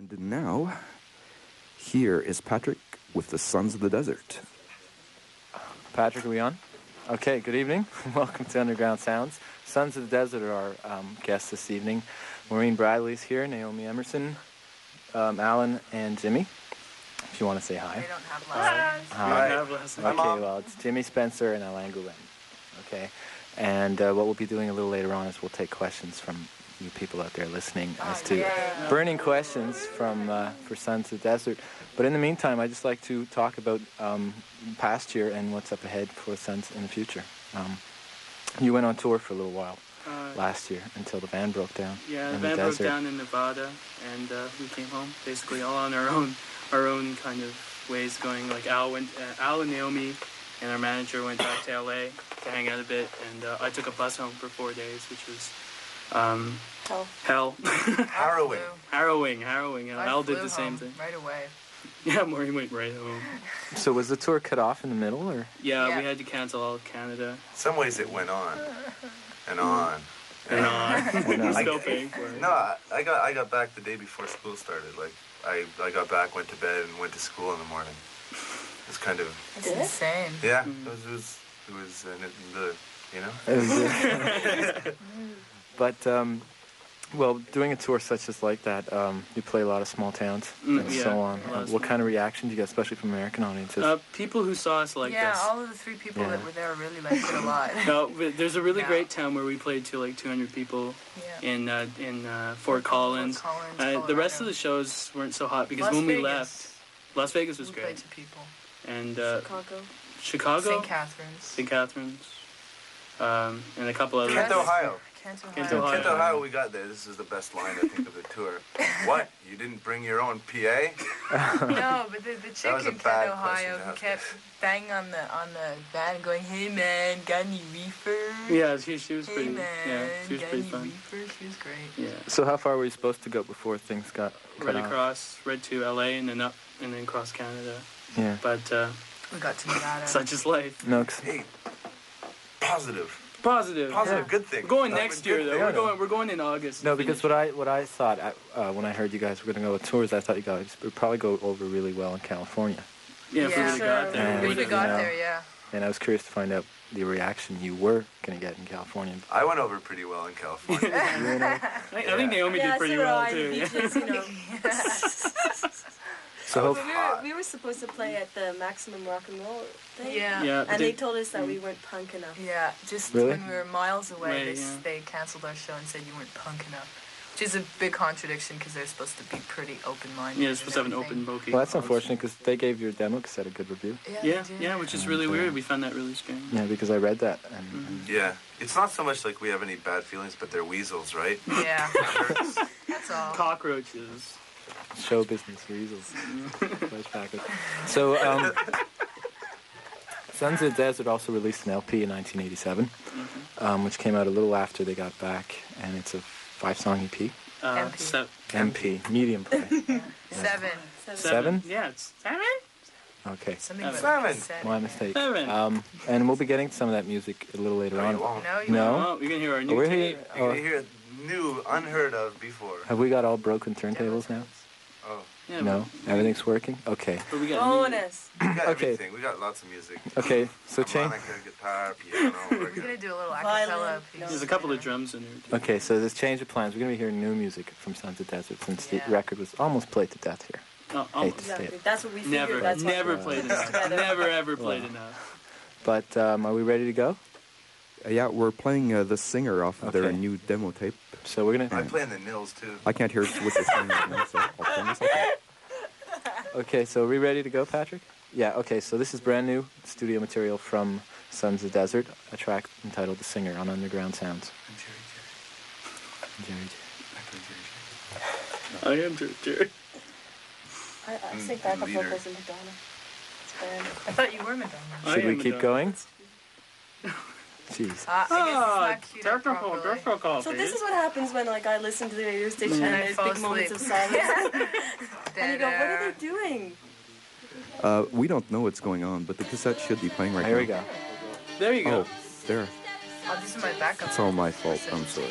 And now, here is Patrick with the Sons of the Desert. Patrick, are we on? Okay, good evening. Welcome to Underground Sounds. Sons of the Desert are our guests this evening. Maureen Bradley's here, Naomi Emmerson, Alan, and Jimmy. If you want to say hi. They don't have lessons. Hi. Okay, well, it's Jimmy Spencer and Alain Goulem. Okay, and what we'll be doing a little later on is we'll take questions from you people out there listening as to burning questions from for Sons of the Desert. But in the meantime, I'd just like to talk about past year and what's up ahead for Sons in the future. You went on tour for a little while last year until the band broke down. Yeah, the band broke down in Nevada, and we came home basically all on our own kind of ways going. Like Al and Naomi and our manager went back to LA to hang out a bit, and I took a bus home for 4 days, which was hell. Harrowing. Al did the same thing. Right away. Yeah, Maureen went right home. So was the tour cut off in the middle, or? Yeah, we had to cancel all of Canada. In some ways it went on and on. And on. We're still paying for it. No, I got back the day before school started. Like I got back, went to bed, and went to school in the morning. It was kind of. It's insane. Yeah, it was you know. But well, doing a tour such as like that, you play a lot of small towns and so on. What kind of reaction do you get, especially from American audiences? People who saw us liked us. Yeah, all of the 3 people that were there really liked it a lot. No, there's a really great town where we played to like 200 people in Fort Collins. The rest of the shows weren't so hot because when we left, Las Vegas was great. We played to people. And Chicago. St. Catharines. And a couple others. Kent, Ohio, we got there. This is the best line, I think, of the tour. What? You didn't bring your own PA? No, but the chick in Kent, Ohio, who kept banging on the van going, "Hey man, got any reefer?" Yeah, she was pretty. Hey man, yeah, she was pretty fun. Reefer? She was great. Yeah. So how far were you supposed to go before things got cut off? Across, right to LA, and then up, and then across Canada. Yeah. But we got to Nevada. Such is life. No. Hey, positive, good thing. We're going next year, though. We're going in August. No, because what I thought when I heard you guys were going to go with tours, I thought you guys would probably go over really well in California. Yeah, if we really got there. If we got there, yeah. And I was curious to find out the reaction you were going to get in California. I went over pretty well in California. I think Naomi did pretty well, too. So we were supposed to play at the Maximum Rock and Roll thing. Yeah. And they told us that we weren't punk enough. Yeah, just when we were miles away, they canceled our show and said you weren't punk enough. Which is a big contradiction because they're supposed to be pretty open-minded. Yeah, they're supposed to have an open bouquet. Well, that's unfortunate because they gave your demo cassette a good review. Yeah, which is really weird. We found that really strange. Yeah, because I read that. Yeah, it's not so much like we have any bad feelings, but they're weasels, right? Yeah, that's all. Cockroaches. Show business weasels. So, Sons of the Desert also released an LP in 1987, which came out a little after they got back, and it's a 5-song EP. MP, medium play. 7. Yeah, it's 7. Okay. 7. My mistake. 7. And we'll be getting some of that music a little later on. No, you won't. You're gonna hear our new tape. You're gonna hear new, unheard of before. Have we got all broken turntables now? Oh. Yeah, no, everything's working. Okay. But we got bonus. We got everything. We got lots of music. Okay, so change. Guitar, piano. We're gonna do a little acapella piece. There's a couple of drums in there too. Okay, so there's change of plans. We're gonna be hearing new music from Sons of the Desert since the record was almost played to death here. Hate to say it. That's what we figured. Never played enough. Never ever played enough. But are we ready to go? Yeah, we're playing The Singer off of their new demo tape. So we're gonna. I'm playing the nils too. I can't hear what they're saying right now, so I'll turn this up. Okay, so are we ready to go, Patrick? Yeah, okay, so this is brand new studio material from Sons of the Desert, a track entitled The Singer on Underground Sounds. Jerry. I am Jerry. I sing backup vocals in Madonna. I thought you were Madonna. Should we keep going? Jeez. Technical call. So this is what happens when I listen to the radio station and there's big moments of silence. And you go, what are they doing? We don't know what's going on, but the cassette should be playing right now. Here we go. There you go. Oh, there. Oh, this is my backup. It's all my fault. I'm sorry.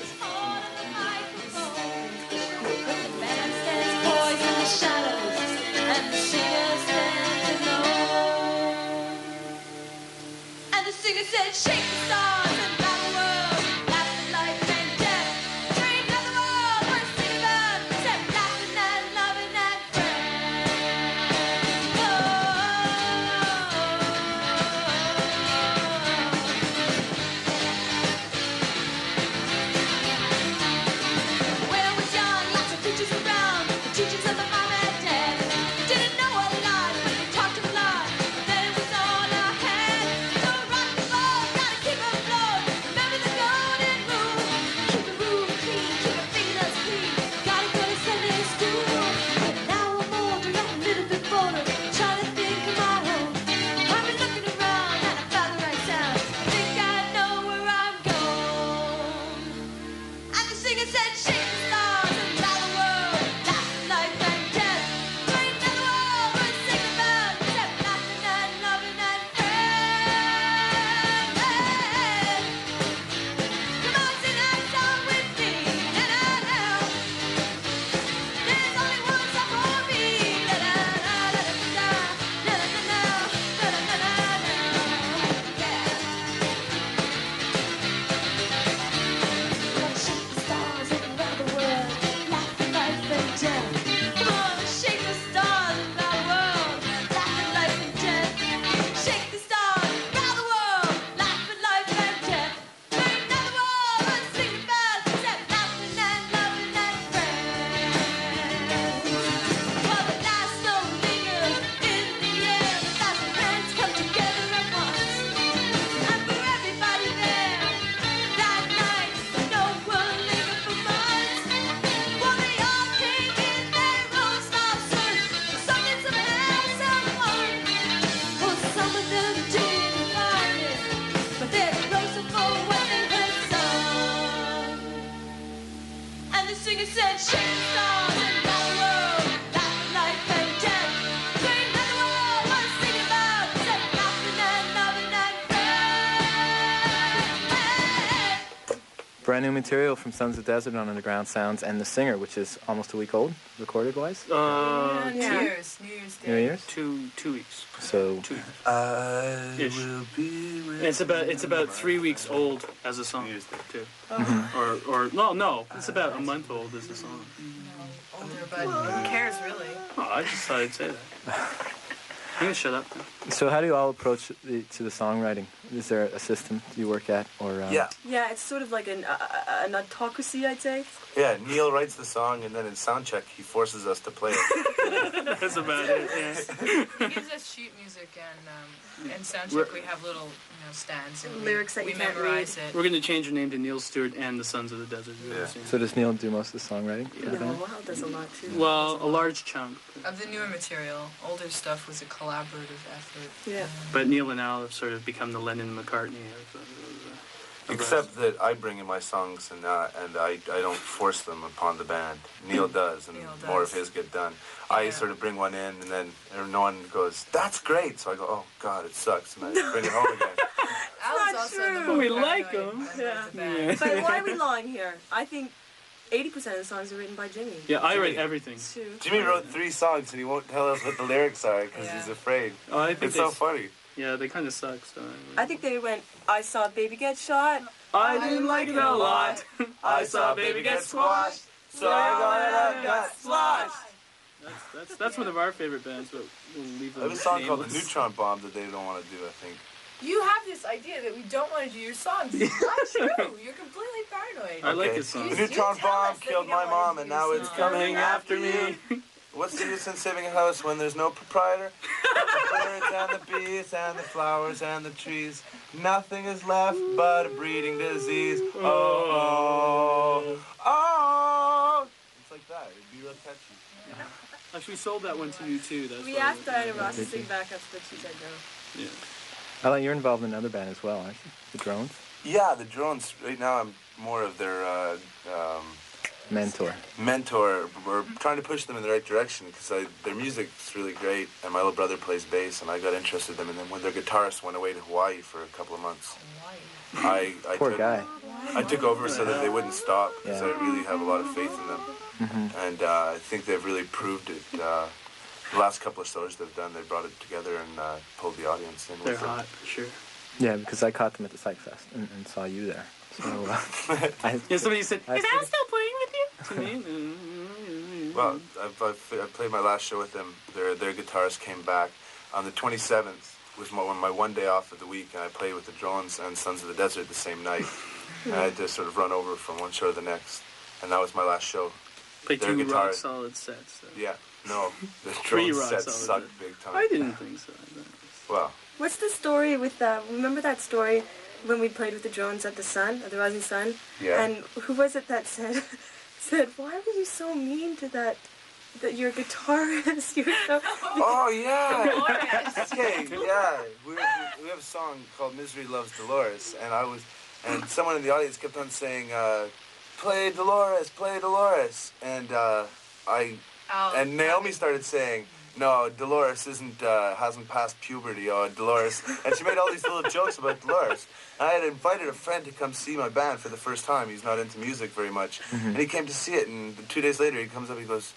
Brand new material from Sons of the Desert on Underground Sounds, and The Singer, which is almost a week old, recorded-wise? New Year's Day. New Year's? 2 weeks. So... 2 weeks. I will be with it's about 3 weeks old as a song, too. No, it's about a month old as a song. No, older, but who cares, really? Oh, I just thought I'd say that. I'm gonna shut up now. So how do you all approach the songwriting? Is there a system you work at, or? Yeah, it's sort of like an autocracy, I'd say. Yeah, Neil writes the song, and then in soundcheck he forces us to play it. That's about it. Yeah. He gives us sheet music, and soundcheck we have little stands and lyrics that we you can't memorize read. it. We're gonna change your name to Neil Stewart and the Sons of the Desert. Yeah. So does Neil do most of the songwriting? Yeah, Hal does a lot too. Well, a large chunk. Of the newer material, older stuff was a collaborative effort. Yeah. But Neil and Al have sort of become the Lennon McCartney of Except that I bring in my songs, and I don't force them upon the band. Neil does, and more of his get done. I sort of bring one in, and then no one goes, "That's great." So I go, "Oh God, it sucks," and I bring it home again. Al's true. also the But we more like paranoid him. member of the band. But why are we lying here? I think 80% of the songs are written by Jimmy. Yeah, I write everything. Jimmy wrote 3 songs, and he won't tell us what the lyrics are because he's afraid. Oh, I think It's so funny. Yeah, they kind of suck. So I think they went, I saw a baby get shot. I didn't like it a lot. I saw a baby get squashed, so I got sloshed. That's one of our favorite bands, but we'll leave them. I have a song called "The nameless. Neutron Bomb" that they don't want to do. I think. You have this idea that we don't want to do your songs. It's not true. You're completely paranoid. I like his song. The neutron bomb killed my mom, and now it's Coming after me. What's the use in saving a house when there's no proprietor? The birds and the bees and the flowers and the trees. Nothing is left but a breeding disease. Oh, oh, oh. It's like that. It'd be real catchy. Actually, we sold that one to you too. That's We why asked Diana Ross to sing backups, but she said no. Yeah. Alan, you're involved in another band as well, aren't you? The Drones? Yeah, the Drones. Right now, I'm more of their Mentor. We're trying to push them in the right direction because their music's really great, and my little brother plays bass, and I got interested in them. And then when their guitarist went away to Hawaii for a couple of months, I Poor guy. I took over so that they wouldn't stop because I really have a lot of faith in them. And I think they've really proved it. The last couple of shows they've done, they brought it together and pulled the audience in. They're hot, for sure. Yeah, because I caught them at the Psych Fest and saw you there. So, somebody said, "Is Al still playing with you?" To me. Well, I played my last show with them. Their guitarist came back on the 27th. Was my one day off of the week, and I played with the Drones and Sons of the Desert the same night. And I had to sort of run over from one show to the next, and that was my last show. Play two rock solid sets. Though. Yeah, no, the Drones sets sucked big time. I didn't think so. Well, what's the story with that? Remember that story when we played with the Drones at the Sun, at the Rising Sun? Yeah. And who was it that said, why were you so mean to that your guitarist? You were so... Oh yeah. Okay, yeah. We have a song called "Misery Loves Dolores," and someone in the audience kept on saying, "Play Dolores, play Dolores," and and Naomi started saying, "No, Dolores hasn't passed puberty, Dolores," and she made all these little jokes about Dolores. And I had invited a friend to come see my band for the first time. He's not into music very much, and he came to see it. And 2 days later, he comes up, he goes,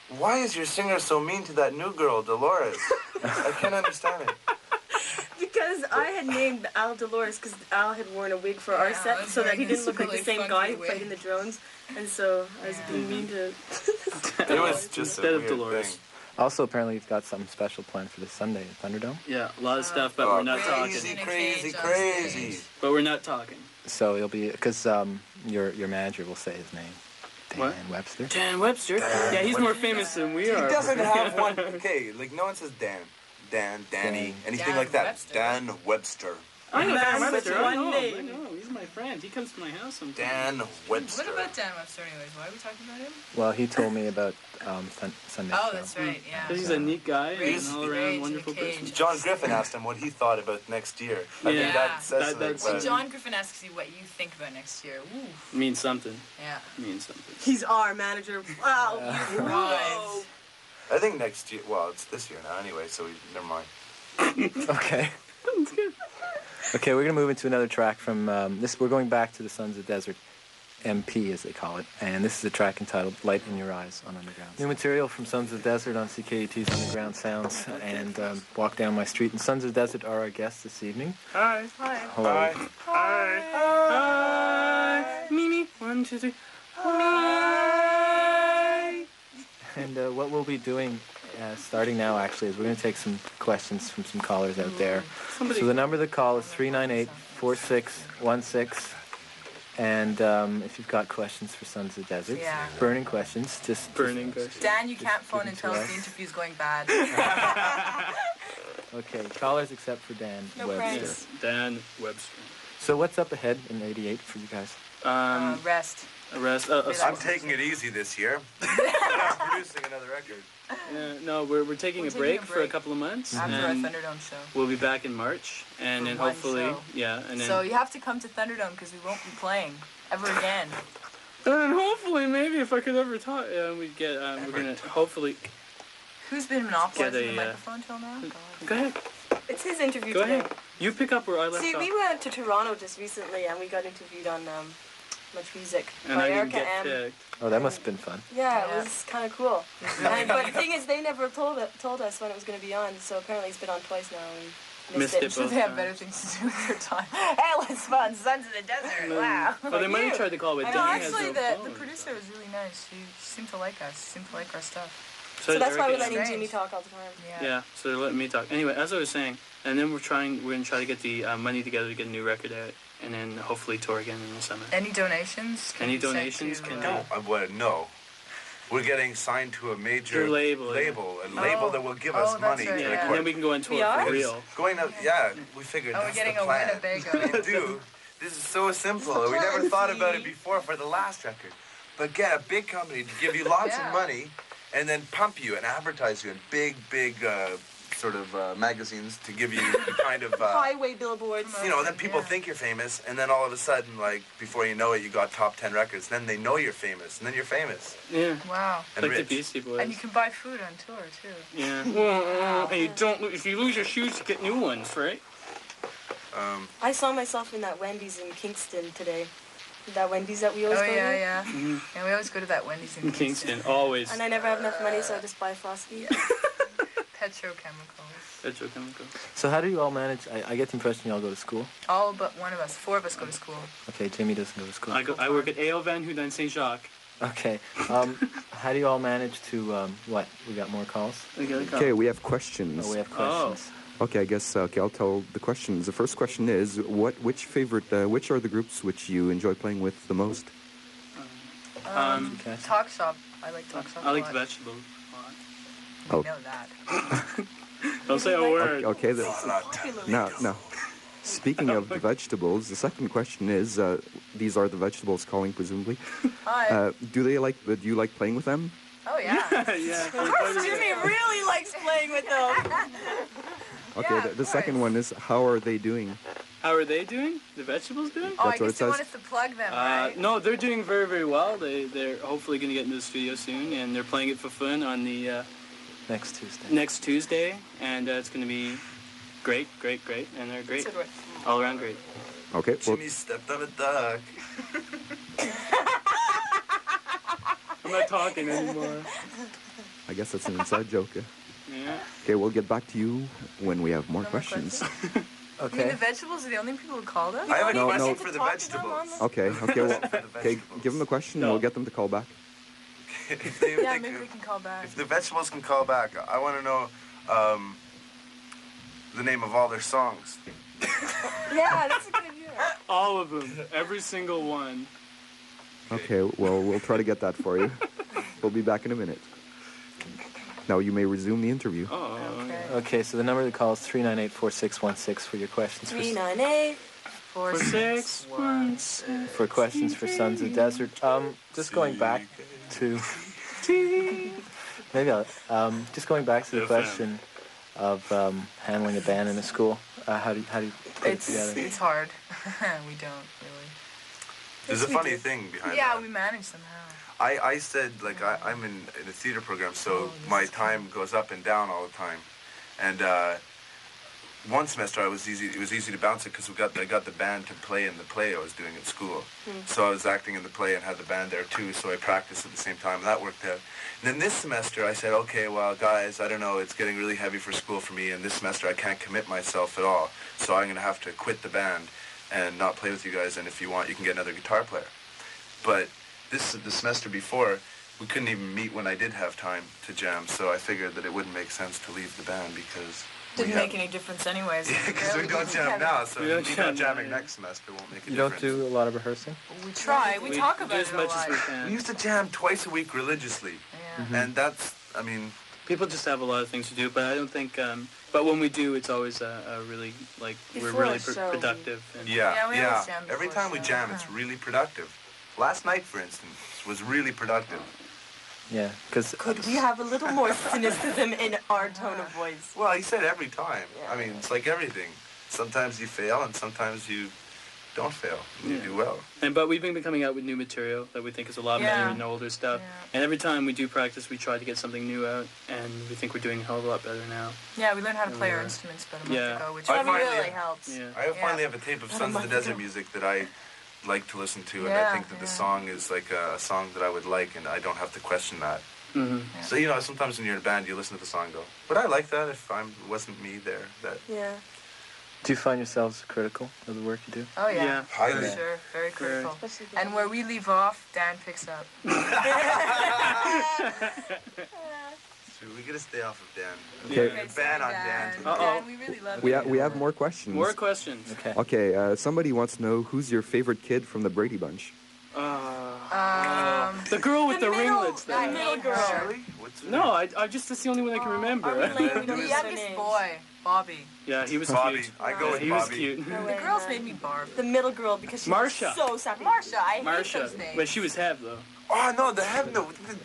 "Why is your singer so mean to that new girl, Dolores? I can't understand it." Because I had named Al Dolores because Al had worn a wig for our set so that he didn't look like the same guy who played in the Drones. And so I was being mean to... It was just instead a of weird Dolores. thing. also, apparently, you've got something special planned for this Sunday at Thunderdome. Yeah, a lot of stuff, but we're not Crazy, talking. crazy. But we're not talking. So it'll be because your manager will say his name, Dan What? Webster. Dan Webster? Yeah, he's more famous than we He are. doesn't have one. Okay, like no one says Dan, Danny, anything Dan like that. Webster. Dan Webster. I know Dan Man, Webster. with I one know. name. I know. He's my friend. He comes to my house sometimes. Dan Webster. What about Dan Webster anyways? Why are we talking about him? Well, he told me about Sunday Oh, show. that's right, yeah. Because he's a neat guy and Raised- an all-around raised in a wonderful cage. person. John Griffin asked him what he thought about next year. I Yeah. think that says something That's- about When it. John Griffin asks you what you think about next year, ooh, Means something. yeah. Means something. He's our manager. Wow. Right. I think next year. Well, it's this year now anyway, so never mind. Okay. Okay, we're gonna move into another track from this. We're going back to the Sons of the Desert, MP as they call it, and this is a track entitled "Light in Your Eyes" on Underground. New material from Sons of the Desert on CKUT's Underground Sounds, and walk down my street. And Sons of the Desert are our guests this evening. Hi. Hi. Hello. Hi. Hi. Mimi. 1, 2, 3. Hi. And what we'll be doing, starting now actually, is we're going to take some questions from some callers out there. Somebody. So the number to call is 398-4616. And if you've got questions for Sons of the Desert, Yeah. burning questions, just Burning questions. Dan, you can't phone give and it tell to us us. the interview's going bad. Okay, callers except for Dan No Webster. pranks. Dan Webster. So what's up ahead in '88 for you guys? Rest. Arrest. I'm taking it easy this year. I'm producing another record. No, we're taking We're a taking break a for a break. couple of months, After our and Thunderdome show. we'll be back in March, and For then one hopefully, show. yeah, and then So you have to come to Thunderdome because we won't be playing ever again. and hopefully maybe if I could ever talk, we'd get. We're gonna hopefully. Who's been monopolizing Get the a, microphone till now? God. Go ahead. It's his interview Go today. ahead. You pick up where I left See, off. we went to Toronto just recently and we got interviewed on Much Music And by I didn't Erica get M. picked. Oh, that must have been fun. Yeah, it Yeah. was kind of cool. But the thing is, they never told us when it was going to be on, so apparently it's been on twice now and Missed it Should both they have times. better things to do with their time? Hey, let's fun, Sons of the Desert. Wow. Well, they might have tried to call, but No, Danny has actually, no the phone. producer was really nice. She seemed to like us. She seemed to like our stuff. So that's why we're Erica- letting Strange. Jimmy talk all the time. Yeah, so they're letting me talk. Anyway, as I was saying, and then we're gonna try to get the money together to get a new record out, and then hopefully tour again in the summer. Any donations? can Any be sent donations to, can No, no. We're getting signed to a major Your label, yeah. a label that will give us Oh, that's money right, to yeah. And then record. we can go on tour We are? for real. Going up, yeah, we figured Oh, we're that's getting the a plan. Winnebago. We do. This is so simple. We never plan, thought about it see? before for the last record. But get a big company to give you lots Yeah. of money and then pump you and advertise you in big sort of magazines to give you the kind of... Highway billboards. you know, then people Yeah. think you're famous, and then all of a sudden, like, before you know it, you got top 10 records. Then they know you're famous, and then you're famous Yeah. Wow. and Like the rich. Beastie Boys. And you can buy food on tour, too. Yeah. Well, and you don't. If you lose your shoes, you get new ones, right? I saw myself in that Wendy's in Kingston today. That Wendy's that we always go to. Yeah. And we always go to that Wendy's in Kingston, always. And I never have enough money, so I just buy Frosty. Petrochemicals. So how do you all manage? I get the impression you all go to school. All but one of us. 4 of us go to school. Okay, Jamie doesn't go to school. I work at A.O. Van Houten St. Jacques. Okay. How do you all manage to, what? We got more calls? Okay, we have questions. Oh, we have questions. Okay, I guess, okay, I'll tell the questions. The first question is, which are the groups which you enjoy playing with the most? Talk Shop. I like Talk Shop. I like the Vegetables a We lot. know that. Don't say a word. Okay, now, speaking of the Vegetables, the second question is, these are the Vegetables calling, presumably. Hi. Do you like playing with them? Oh, yeah. Jimmy really likes playing with them. Okay, Yeah, the second one is, how are they doing? How are they doing? The Vegetables doing? Oh, That's I what guess it you want says. us to plug them, right? No, they're doing very, very well. They're hopefully going to get into the studio soon, and they're playing it for fun on the Next Tuesday, and it's going to be great, and they're great, all around great. Okay, well, Jimmy stepped on a duck. I'm not talking anymore. I guess that's an inside joke. Yeah. Okay, we'll get back to you when we have more questions. You mean Okay. the Vegetables are the only people who called us? I have a No, question no. for the vegetables. Okay, well, okay, give them the question and No. we'll get them to call back. If they, Yeah, they maybe could- we can call back. if the vegetables can call back, I want to know the name of all their songs. Yeah, that's a good idea. All of them, every single one. Okay, well, we'll try to get that for you. We'll be back in a minute. Now you may resume the interview. Oh. Okay, so the number to call is 398-4616 for your questions. 398. 4616. For questions for Sons of the Desert. Just going back to... Maybe I'll... just going back to the question of handling a band in a school. How do you put it together? It's hard. We don't really. There's a funny thing behind Yeah, that. we manage somehow. I said, like, I'm in a theater program, so my time goes up and down all the time. And one semester it was easy to bounce it because I got the band to play in the play I was doing at school. So I was acting in the play and had the band there too, so I practiced at the same time, and that worked out. And then this semester I said, okay, well, guys, I don't know, it's getting really heavy for school for me, and this semester I can't commit myself at all, so I'm going to have to quit the band and not play with you guys, and if you want, you can get another guitar player. But the semester before, we couldn't even meet when I did have time to jam, so I figured that it wouldn't make sense to leave the band because... Didn't make any difference anyways. Yeah, because we don't jam now, so don't if we jam not jamming now, yeah. next semester won't make a You difference. don't do a lot of rehearsing? We try. We talk do about as it a much lot. as we can. We used to jam twice a week religiously, Yeah. and that's, I mean... People just have a lot of things to do, but I don't think. But when we do, it's always a really we're Before really a show, productive. And Yeah, we always jam Every before time we show. jam, it's really productive. Last night, for instance, was really productive. Yeah, because... Could we have a little more cynicism in our tone of voice? Well, he said every time. I mean, it's like everything. Sometimes you fail, and sometimes you don't fail, and you do well. But we've been coming out with new material that we think is a lot better Yeah. than older stuff. Yeah. And every time we do practice, we try to get something new out, and we think we're doing a hell of a lot better now. Yeah, we learned how to play our Yeah. instruments about a month Yeah. ago, which I really finally- helps. Yeah. I finally have a tape of Sons of the Desert music that I like to listen to, and I think that the song is like a song that I would like, and I don't have to question that. Mm-hmm. So, you know, sometimes when you're in a band, you listen to the song and go, would I like that if it wasn't me there? Yeah. Do you find yourselves critical of the work you do? Oh yeah, Yeah. for Highly. sure, very critical. Especially the- And where we leave off, Dan picks up. So we gotta stay off of Dan. Okay. Okay, Ban on sorry, Dan. Uh-oh. Dan, we really love We you. have more questions. More questions. Okay. Okay, somebody wants to know who's your favorite kid from the Brady Bunch? The girl with the ringlets. that There. middle girl. Shirley? What's her No, name? I just that's the only one I can remember. Are we late? We don't The use their youngest names. boy, Bobby. Yeah, he was Bobby. cute. I go with He was Bobby. cute. No The way, girls man. made me barf. The middle girl because she Marsha. was so sappy. Marsha, I hate Marsha, those names. but she was have though. Oh, no, the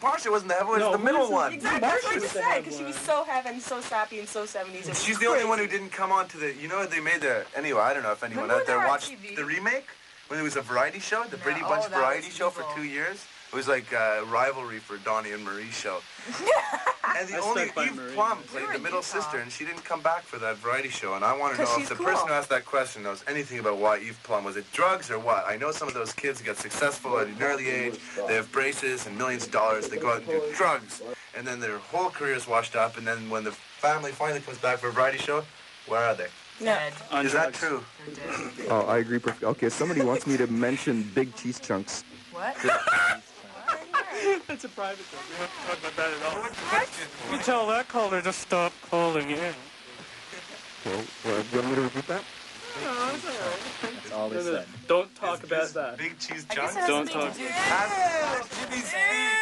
Marsha wasn't the heaven, it was No, the who middle was the- one. Exactly, that's what I Marsha's just the said head because she was one. so heavy and so sappy and so 70s. It was She's the only one who crazy. didn't come on to the, you know, they made the, anyway, I don't know if anyone Remember out there they were on watched TV? the remake? When it was a variety show, the No, Brady oh, Bunch that variety was show for evil. 2 years. It was like a rivalry for Donnie and Marie's show. And the only Eve Plum played the middle sister, and she didn't come back for that variety show. And I want to know if the person who asked that question knows anything about why Eve Plum. Was it drugs or what? I know some of those kids get successful at an early age. They have braces and millions of dollars. They go out and do drugs, and then their whole career is washed up. And then when the family finally comes back for a variety show, where are they? Dead. Is that true? Oh, I agree perfectly. Okay, somebody wants me to mention big cheese chunks. What? That's a private thing. We don't talk about that at all. You tell that caller to stop calling in. Well, do you want me to repeat that? No, it's all right. That's all they said. Don't talk about that. Big cheese I guess chunks? it has Don't something talk. to do with Jimmy's feet.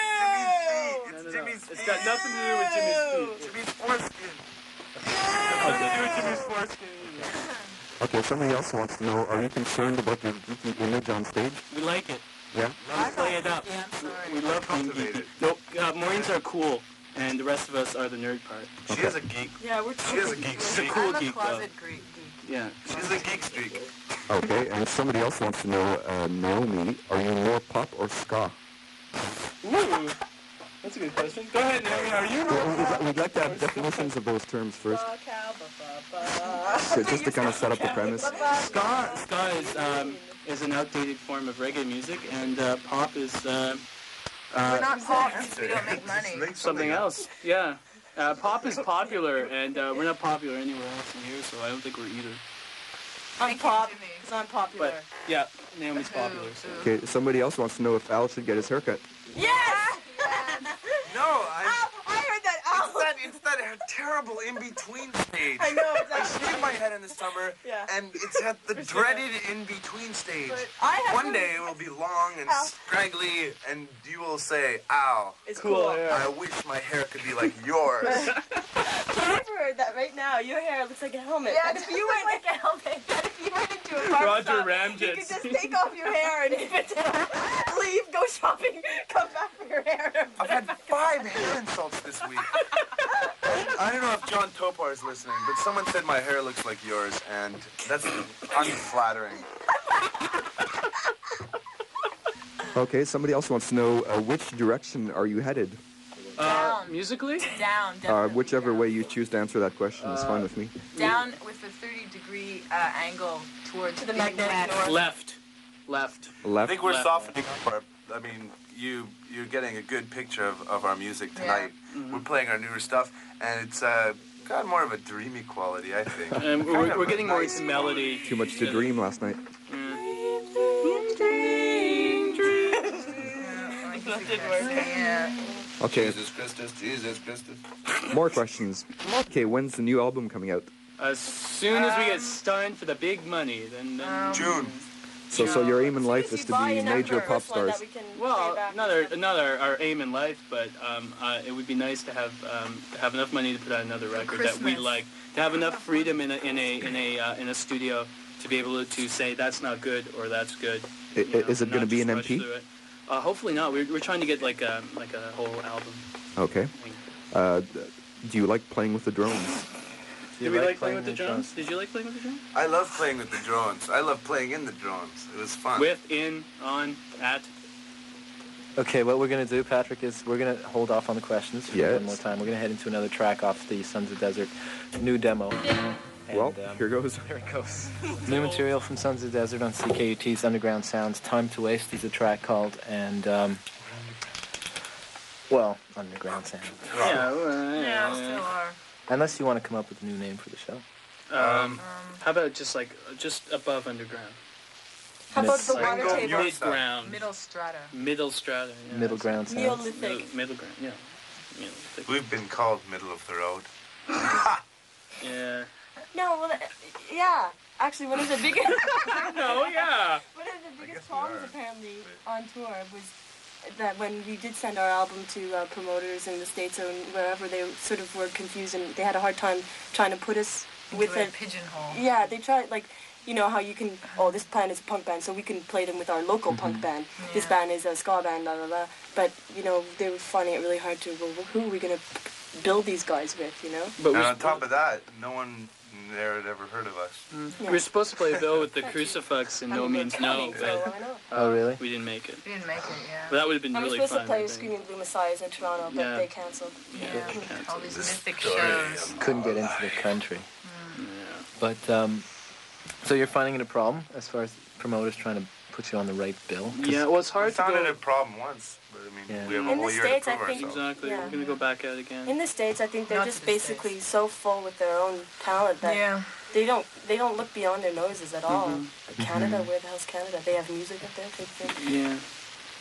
It's Jimmy's feet. It's got nothing to do with Jimmy's feet. Jimmy's foreskin. Nothing to do with Jimmy's foreskin either. Okay, somebody else wants to know, are you concerned about your geeky image on stage? We like it. Yeah? We play it up. Yeah, I'm sorry. We love being Cultivate geeky. it. Nope, Maureen's are cool, and the rest of us are the nerd part. She is a geek. Yeah, we're She is a geek She's a streak. cool I'm a geek, though. closet geek. Yeah. She's a geek streak. Okay, and somebody else wants to know, Naomi, are you more pop or ska? Ooh, that's a good question. Go ahead, Naomi. Are you? Well, we'd like to have definitions of those terms first, so just to kind of set up the premise. Ska is an outdated form of reggae music, and pop is We're not pop because we don't make money. something else. Yeah. Pop is popular, and we're not popular anywhere else in here, so I don't think we're either. I'm pop, because I'm popular. But, yeah, Naomi's popular. So. Okay, somebody else wants to know if Al should get his haircut. Yes! No, I heard that out. It's that terrible in-between stage. I know, I exactly. shaved my head in the summer, Yeah. and it's at the dreaded in-between stage. But I have One day it will be long and scraggly, and you will say, ow, It's Cool cool. hair. I wish my hair could be like yours. I've heard that right now. Your hair looks like a helmet. Yeah, And if you went like a helmet. if you went into a barber Roger shop, Ramjet. you could just take off your hair and if it's leave, go shopping, come back for your hair. I've had 5 hair insults this week. I don't know if John Topar is listening, but someone said my hair looks like yours, and that's unflattering. Okay, somebody else wants to know, which direction are you headed? Down. Musically? Down, definitely. Whichever way you choose to answer that question is fine with me. Down with a 30-degree angle towards the magnetic north. Left. I Left? think we're Left. softening up our, I mean, you're getting a good picture of our music tonight. We're playing our newer stuff, and it's got more of a dreamy quality, I think. And we're getting more into melody. Too much to dream last night. Yeah. Okay, Jesus Christus. more questions. Okay, when's the new album coming out? As soon as we get signed for the big money, then June. So your aim in life is to be major pop stars. well, not our aim in life, but it would be nice to have enough money to put out another record that we Christmas. like, to have enough freedom in a studio to be able to say that's not good or that's good. Is it going to be an MP? Hopefully not. We're trying to get like a whole album. Okay. Do you like playing with the drones? Did we like playing with the drones? Did you like playing with the drones? I love playing with the drones. I love playing in the drones. It was fun. With, in, on, at. Okay, what we're going to do, Patrick, is we're going to hold off on the questions for one more time. We're going to head into another track off the Sons of Desert new demo. And, Well, here goes. There it goes. New material from Sons of Desert on CKUT's Underground Sounds. Time to Waste is a track called, and, Underground Sound. Yeah, still are. Unless you want to come up with a new name for the show. How about just above underground? How about the Like water table? Mid-ground. Middle strata. Middle strata. Yeah. Middle ground sounds. Neolithic. Middle ground, yeah. Neolithic. We've been called middle of the road. Yeah. No, well, yeah. Actually, one of the biggest No, yeah. one of the biggest problems apparently on tour was that when we did send our album to promoters in the States or wherever, they sort of were confused and they had a hard time trying to put us with Into a it. pigeonhole. Yeah, they tried, like, you know how you can, this band is a punk band, so we can play them with our local punk band. This Yeah. band is a ska band, blah, blah, blah. But, they were finding it really hard to, well, who are we going to build these guys with, But And on top of that, no one they'd ever heard of us. We were supposed to play a bill with the crucifix and No Means No, but Oh, really? we didn't make it. We didn't make it, yeah. But that would have been I was really supposed fun. to play I think. Screaming Blue Messiahs in Toronto, but Yeah. they cancelled. Yeah, all these This mythic story shows. of Couldn't get our into the life. country. Yeah. But, so you're finding it a problem as far as promoters trying to put you on the right bill? 'Cause- Yeah, well, it's We hard to found it go. a problem once, but I mean, Yeah. we have a In whole the year States, to I prove think- ourselves. Exactly. Yeah. We're gonna go back out again. In the States, I think they're Not just to the basically States. so full with their own talent that Yeah. they don't look beyond their noses at all. But Canada, where the hell's Canada? They have music up there. Yeah.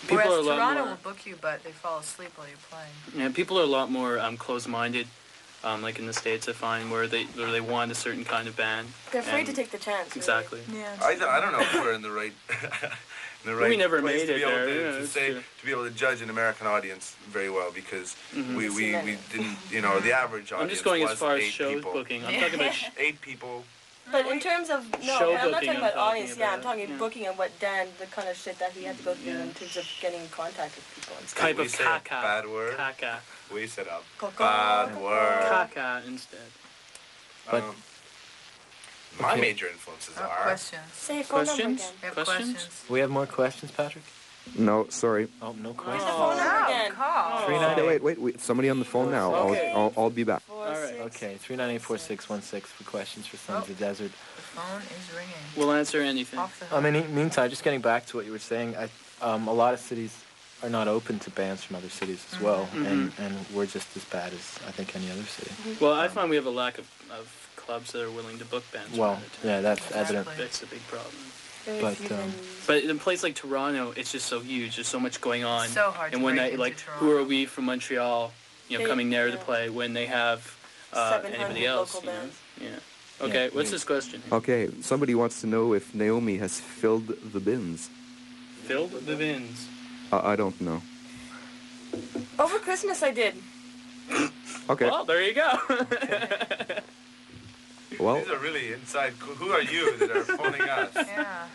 People Whereas are a lot Toronto more. will book you, but they fall asleep while you're playing. Yeah, people are a lot more closed-minded, like in the States. I find where they want a certain kind of band. They're afraid And- to take the chance. really. Exactly. Yeah. I don't know if we're in the right, in the right We never place made to it be able there, to, yeah, to that's say true. to be able to judge an American audience very well because we many. didn't, you know, the average audience I'm just going as was far as 8 shows people. booking. I'm talking about 8 people. But in terms of Show I'm not booking, talking I'm about talking audience. Yeah, I'm about, talking yeah. booking and what Dan, the kind of shit that he had to go through Yeah. in terms of getting in contact with people and stuff. type We of say a caca. bad word. Caca. We said a Caca. bad word. Caca instead. But- My Okay. major influences Oh, are questions. Say phone number Questions? again. We have Questions? questions. We have more questions, Patrick? No, sorry. Oh, no Where's questions. the phone number No, again? call. 398. Wait. Somebody on the phone now. Okay. I'll be back. 4, All right, 6. Okay, 398-4616 for questions for Sons of the Desert. The phone is ringing. We'll answer anything. Off the I hook. mean, meantime, just getting back to what you were saying, a lot of cities are not open to bands from other cities as well, and we're just as bad as I think any other city. Well, I find we have a lack of clubs that are willing to book bands. from Well, other towns. yeah, that's Exactly. evident. That's a big problem. Very But, few venues. But in a place like Toronto, it's just so huge. There's so much going on. So hard to And when break I into like, Toronto. who are we from Montreal? You know, They- coming there to yeah. play when they have 700 anybody else. local You know? bands. Yeah. Okay. What's this question? Okay, somebody wants to know if Naomi has filled the bins. Filled the bins. I don't know. Over Christmas, I did. Okay, Well, there you go. well, These are really inside. Who are you that are phoning us? Yeah.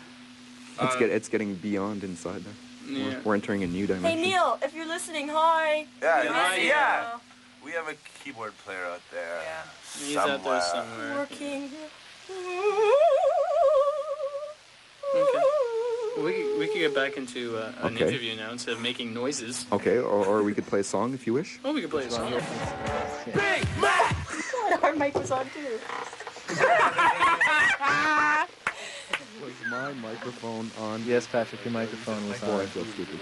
it's getting beyond inside there. Yeah. We're entering a new Hey dimension. Neil, if you're listening, hi. Yeah, Yeah, yeah. We have a keyboard player out there. Yeah. He's out there somewhere. Working. Okay. We could get back into an Okay. interview now instead of making noises. Okay, or we could play a song if you wish. Oh, we could play a song. Our mic was on too. Was my microphone on? Yes, Patrick, your microphone was Boy, I on. feel stupid.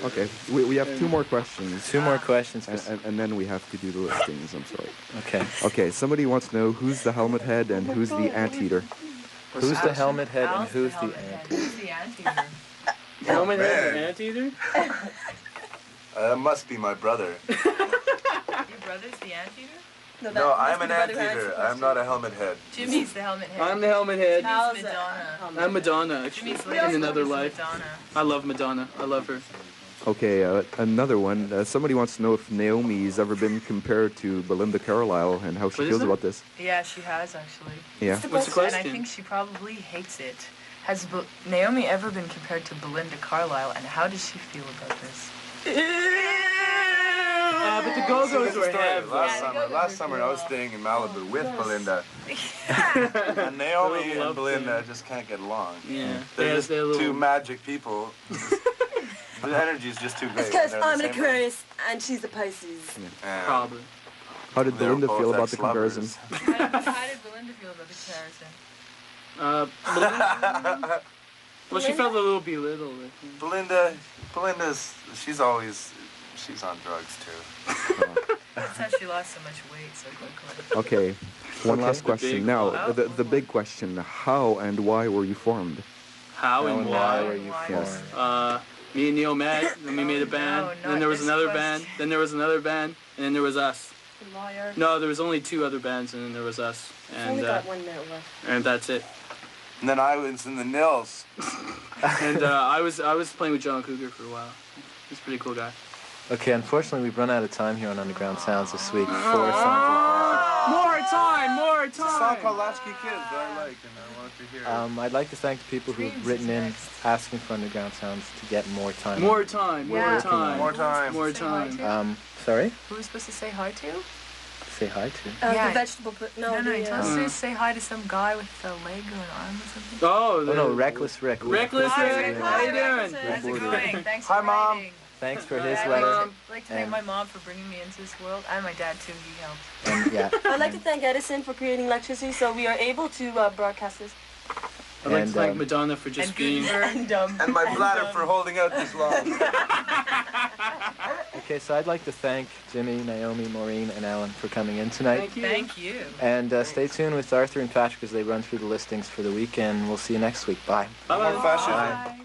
Okay, we have 2 more questions. 2 more questions. And then we have to do the listings, I'm sorry. Okay. Okay, somebody wants to know who's the helmet head and who's the anteater. Who's the helmet head and Al's who's the helmet head. anteater? Who's the anteater? Helmet head man. and anteater? That must be my brother. Your brother's the anteater? No, I'm an anteater. I'm not a helmet head. Jimmy's the helmet head. I'm the helmet head. Jimmy's Madonna. I'm Madonna, actually, Jimmy's in another latest life. Madonna. I love Madonna. I love her. Okay, another one. Somebody wants to know if Naomi's ever been compared to Belinda Carlisle and how she What is feels that? about this. Yeah, she has actually. Yeah. What's the And I question? think she probably hates it. Has Naomi ever been compared to Belinda Carlisle, and how does she feel about this? But the Go-Go's were heavy. Last summer I was staying in Malibu with Belinda. And Naomi Little love and Belinda thing. just can't get along. Yeah. They're just they're little- two magic people. The energy's just too great. It's because They're the I'm an same Aquarius and she's a Pisces. Yeah. Probably. How did They were Belinda both feel about the ex-lovers. comparison? How did Belinda feel about the comparison? Belinda, well, she felt a little belittled. I think. She's on drugs too. That's how she lost so much weight so quickly. Okay, one last The question. big Now, one. the big question, how and why were you formed? How and why why? are you Yes. formed? Me and Neil met, then we made a band, no, then there was not this another question. band, then there was another band, and then there was us. Liar. No, there was only 2 other bands, and then there was us, I've only and got 1 minute left. and that's it. And then I was in the Nils. And I was playing with John Cougar for a while. He's a pretty cool guy. Okay, unfortunately, we've run out of time here on Underground Sounds this week for Sons More time, more It's a song called Latchkey Kids that I like, and I wanted to hear it. I'd like to thank the people who've Dreams written is in next. asking for Underground Sounds to get more time. More time, more Yeah. time, More time. more Say hi time. to? Sorry? Who are we supposed to say hi to? say hi to? Yeah. The vegetable. No, he told us to say hi to some guy with a leg or an arm or something. Oh, Oh no, Reckless Rick. Reckless Rick. How you doing? How's it going? Thanks for Hi, Mom. writing. Thanks for his I'd letter. like to thank And- my mom for bringing me into this world, and my dad too. He helped. And, yeah. I'd like to thank Edison for creating electricity, so we are able to broadcast this. I'd like And, to thank Madonna for just And being. Gutenberg. And my bladder for holding out this long. Okay, so I'd like to thank Jimmy, Naomi, Maureen, and Alan for coming in tonight. Thank you. Thank you. And stay tuned with Arthur and Patrick as they run through the listings for the week, and we'll see you next week. Bye. Bye-bye. More fascism. Bye.